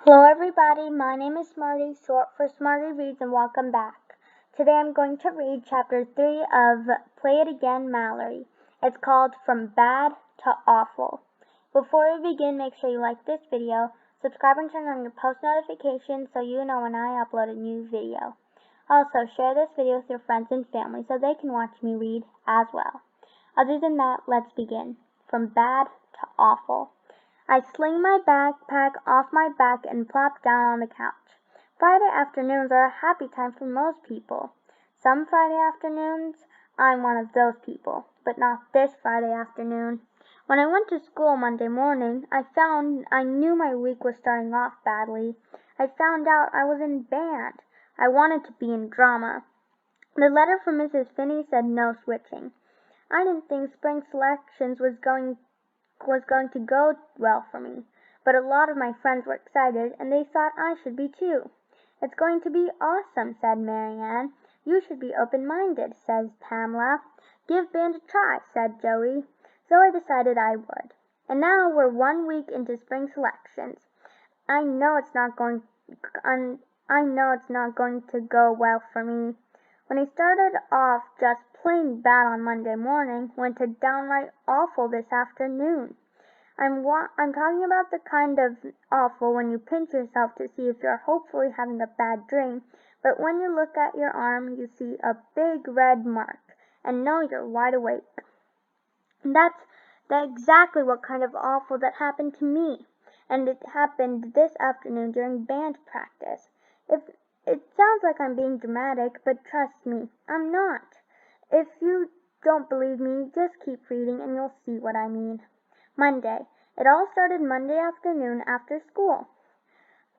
Hello everybody, my name is Smarty, short for Smarty Reads, and welcome back. Today I'm going to read Chapter 3 of Play It Again, Mallory. It's called From Bad to Awful. Before we begin, make sure you like this video, subscribe and turn on your post notifications so you know when I upload a new video. Also, share this video with your friends and family so they can watch me read as well. Other than that, let's begin. From Bad to Awful. I sling my backpack off my back and plop down on the couch. Friday afternoons are a happy time for most people. Some Friday afternoons, I'm one of those people, but not this Friday afternoon. When I went to school Monday morning, I knew my week was starting off badly. I found out I was in band. I wanted to be in drama. The letter from Mrs. Finney said no switching. I didn't think spring selections was going to go well for me, but a lot of my friends were excited, and they thought I should be too. It's going to be awesome, said Marianne. You should be open-minded, says Pamela. Give band a try, said Joey. So I decided I would. And now we're 1 week into spring selections. I know it's not going to go well for me. When I started off just plain bad on Monday morning, went to downright awful this afternoon. I'm talking about the kind of awful when you pinch yourself to see if you're hopefully having a bad dream, but when you look at your arm you see a big red mark and know you're wide awake. That's exactly what kind of awful that happened to me, and it happened this afternoon during band practice. It sounds like I'm being dramatic, but trust me, I'm not. If you don't believe me, just keep reading and you'll see what I mean. Monday. It all started Monday afternoon after school.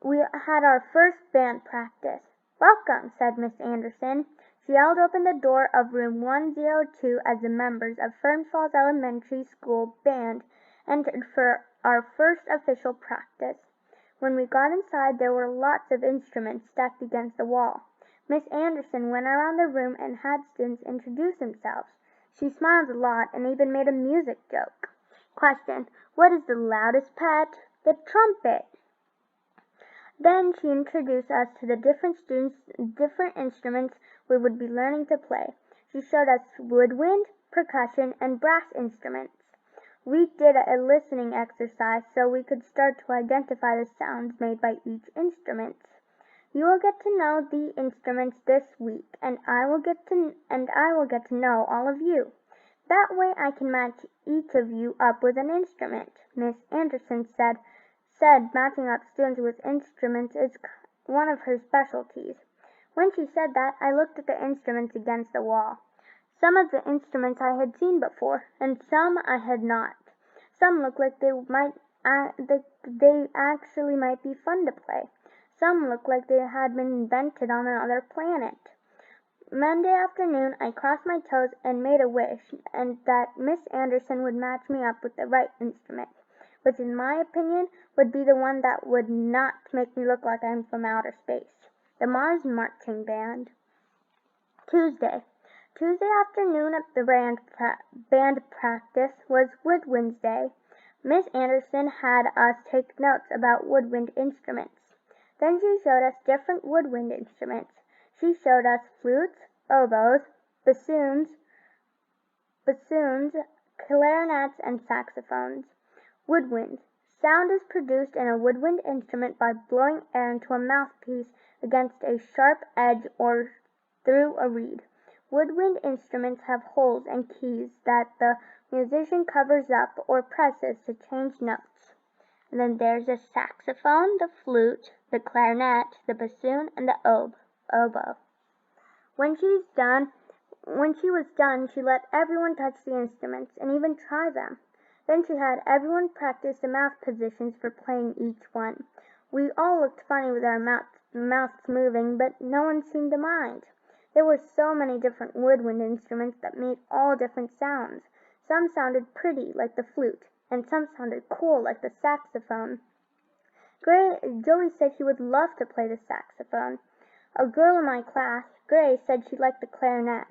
We had our first band practice. Welcome, said Miss Anderson. She held open the door of room 102 as the members of Fern Falls Elementary School band entered for our first official practice. When we got inside, there were lots of instruments stacked against the wall. Miss Anderson went around the room and had students introduce themselves. She smiled a lot and even made a music joke. Question: what is the loudest pet? The trumpet. Then she introduced us to the different instruments we would be learning to play. She showed us woodwind, percussion, and brass instruments. We did a listening exercise so we could start to identify the sounds made by each instrument. You will get to know the instruments this week, and I will get to know all of you. That way I can match each of you up with an instrument, Miss Anderson said matching up students with instruments is one of her specialties. When she said that, I looked at the instruments against the wall. Some of the instruments I had seen before, and some I had not. Some looked like they actually might be fun to play. Some looked like they had been invented on another planet. Monday afternoon I crossed my toes and made a wish and that Miss Anderson would match me up with the right instrument, which in my opinion would be the one that would not make me look like I'm from outer space. The Mars Marching Band. Tuesday afternoon at the band practice was Woodwind Day. Miss Anderson had us take notes about woodwind instruments. Then she showed us different woodwind instruments. She showed us flutes, oboes, bassoons, clarinets, and saxophones. Woodwind. Sound is produced in a woodwind instrument by blowing air into a mouthpiece against a sharp edge or through a reed. Woodwind instruments have holes and keys that the musician covers up or presses to change notes. And then there's the saxophone, the flute, the clarinet, the bassoon, and the oboe. When she was done, she let everyone touch the instruments and even try them. Then she had everyone practice the mouth positions for playing each one. We all looked funny with our mouths moving, but no one seemed to mind. There were so many different woodwind instruments that made all different sounds. Some sounded pretty, like the flute, and some sounded cool, like the saxophone. Joey said he would love to play the saxophone. A girl in my class, Grace, said she liked the clarinet.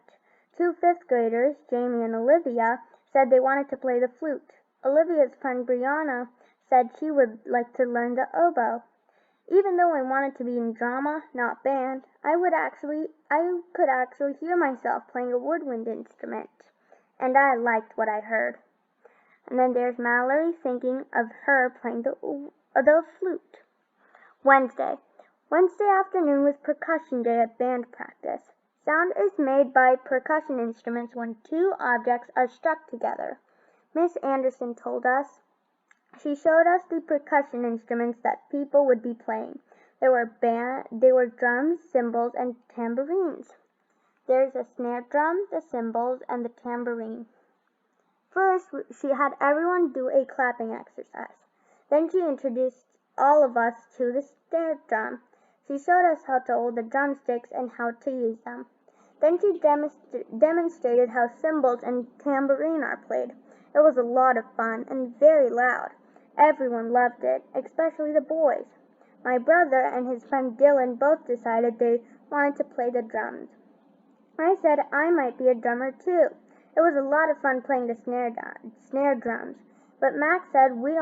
2 fifth graders, Jamie and Olivia, said they wanted to play the flute. Olivia's friend Brianna said she would like to learn the oboe. Even though I wanted to be in drama, not band, I could actually hear myself playing a woodwind instrument, and I liked what I heard. And then there's Mallory thinking of her playing the flute. Wednesday. Wednesday afternoon was percussion day at band practice. Sound is made by percussion instruments when two objects are struck together. Miss Anderson told us. She showed us the percussion instruments that people would be playing. They were drums, cymbals, and tambourines. There's a snare drum, the cymbals, and the tambourine. First, she had everyone do a clapping exercise. Then she introduced all of us to the snare drum. She showed us how to hold the drumsticks and how to use them. Then she demonstrated how cymbals and tambourine are played. It was a lot of fun and very loud. Everyone loved it, especially the boys. My brother and his friend Dylan both decided they wanted to play the drums. I said I might be a drummer too. It was a lot of fun playing the snare drums, but Max said we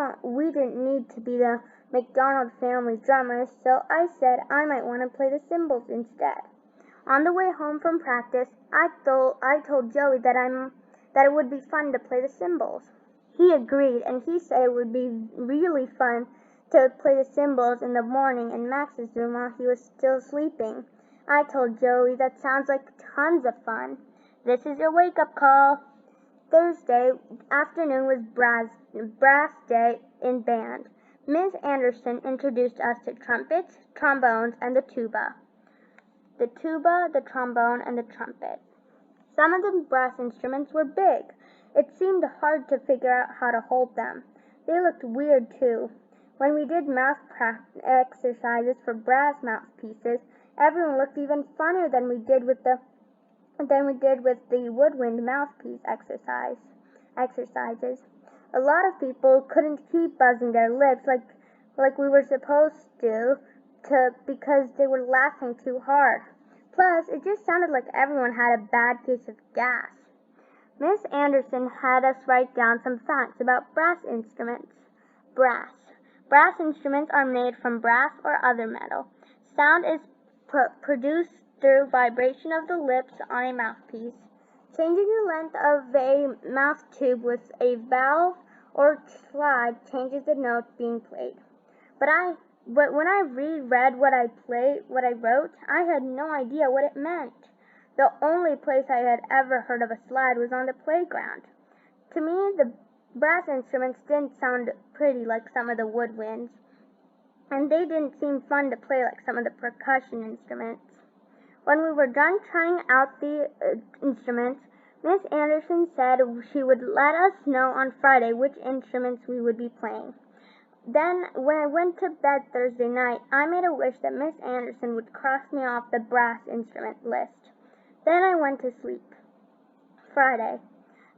didn't need to be the McDonald family drummers, so I said I might want to play the cymbals instead. On the way home from practice, I told Joey that it would be fun to play the cymbals. He agreed, and he said it would be really fun to play the cymbals in the morning in Max's room while he was still sleeping. I told Joey that sounds like tons of fun. This is your wake-up call. Thursday afternoon was brass day in band. Miss Anderson introduced us to trumpets, trombones, and the tuba. The tuba, the trombone, and the trumpet. Some of the brass instruments were big. It seemed hard to figure out how to hold them. They looked weird too. When we did mouth exercises for brass mouthpieces, everyone looked even funnier than we did with the woodwind mouthpiece exercises. A lot of people couldn't keep buzzing their lips like we were supposed to because they were laughing too hard. Plus, it just sounded like everyone had a bad case of gas. Miss Anderson had us write down some facts about brass instruments. Brass. Brass instruments are made from brass or other metal. Sound is produced through vibration of the lips on a mouthpiece. Changing the length of a mouth tube with a valve or slide changes the note being played. But when I reread what I wrote, I had no idea what it meant. The only place I had ever heard of a slide was on the playground. To me, the brass instruments didn't sound pretty like some of the woodwinds, and they didn't seem fun to play like some of the percussion instruments. When we were done trying out the instruments, Miss Anderson said she would let us know on Friday which instruments we would be playing. Then, when I went to bed Thursday night, I made a wish that Miss Anderson would cross me off the brass instrument list. Then I went to sleep. Friday.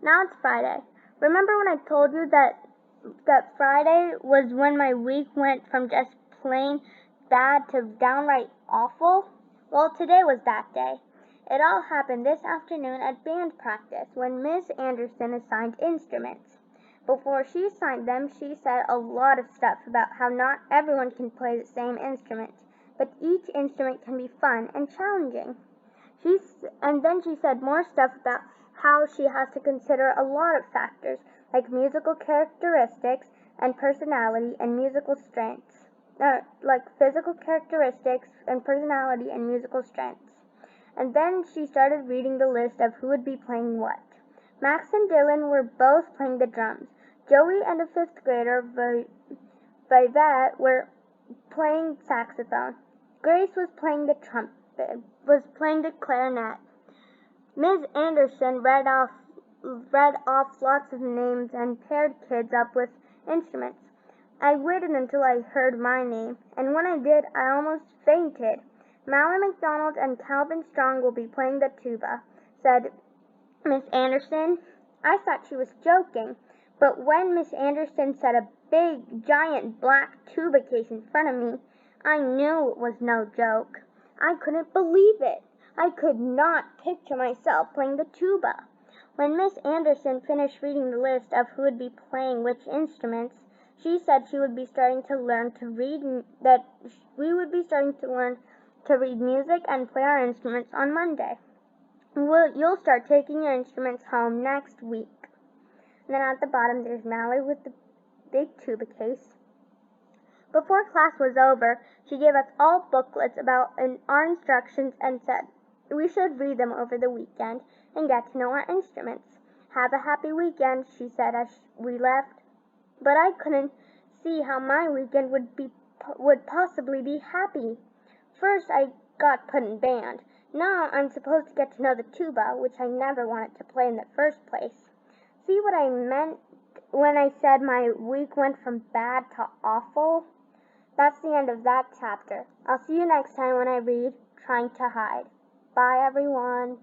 Now it's Friday. Remember when I told you that Friday was when my week went from just plain bad to downright awful? Well, today was that day. It all happened this afternoon at band practice when Miss Anderson assigned instruments. Before she assigned them, she said a lot of stuff about how not everyone can play the same instrument, but each instrument can be fun and challenging. And then she said more stuff about how she has to consider a lot of factors, like musical characteristics and personality and musical strengths. Like physical characteristics and personality and musical strengths. And then she started reading the list of who would be playing what. Max and Dylan were both playing the drums. Joey and a fifth grader, Vivette, were playing saxophone. Grace was playing the clarinet. Ms. Anderson read off lots of names and paired kids up with instruments. I waited until I heard my name, and when I did, I almost fainted. Mallory McDonald and Calvin Strong will be playing the tuba, said Miss Anderson. I thought she was joking, but when Miss Anderson said a big, giant black tuba case in front of me, I knew it was no joke. I couldn't believe it. I could not picture myself playing the tuba. When Miss Anderson finished reading the list of who would be playing which instruments, She said she would be starting to learn to read, that we would be starting to learn to read music and play our instruments on Monday. You'll start taking your instruments home next week. And then at the bottom there's Mallory with the big tuba case. Before class was over, she gave us all booklets about our instructions and said we should read them over the weekend and get to know our instruments. Have a happy weekend, she said as we left. But I couldn't see how my weekend would possibly be happy. First I got put in band. Now I'm supposed to get to know the tuba, which I never wanted to play in the first place. See what I meant when I said my week went from bad to awful? That's the end of that chapter. I'll see you next time when I read Trying to Hide. Bye, everyone.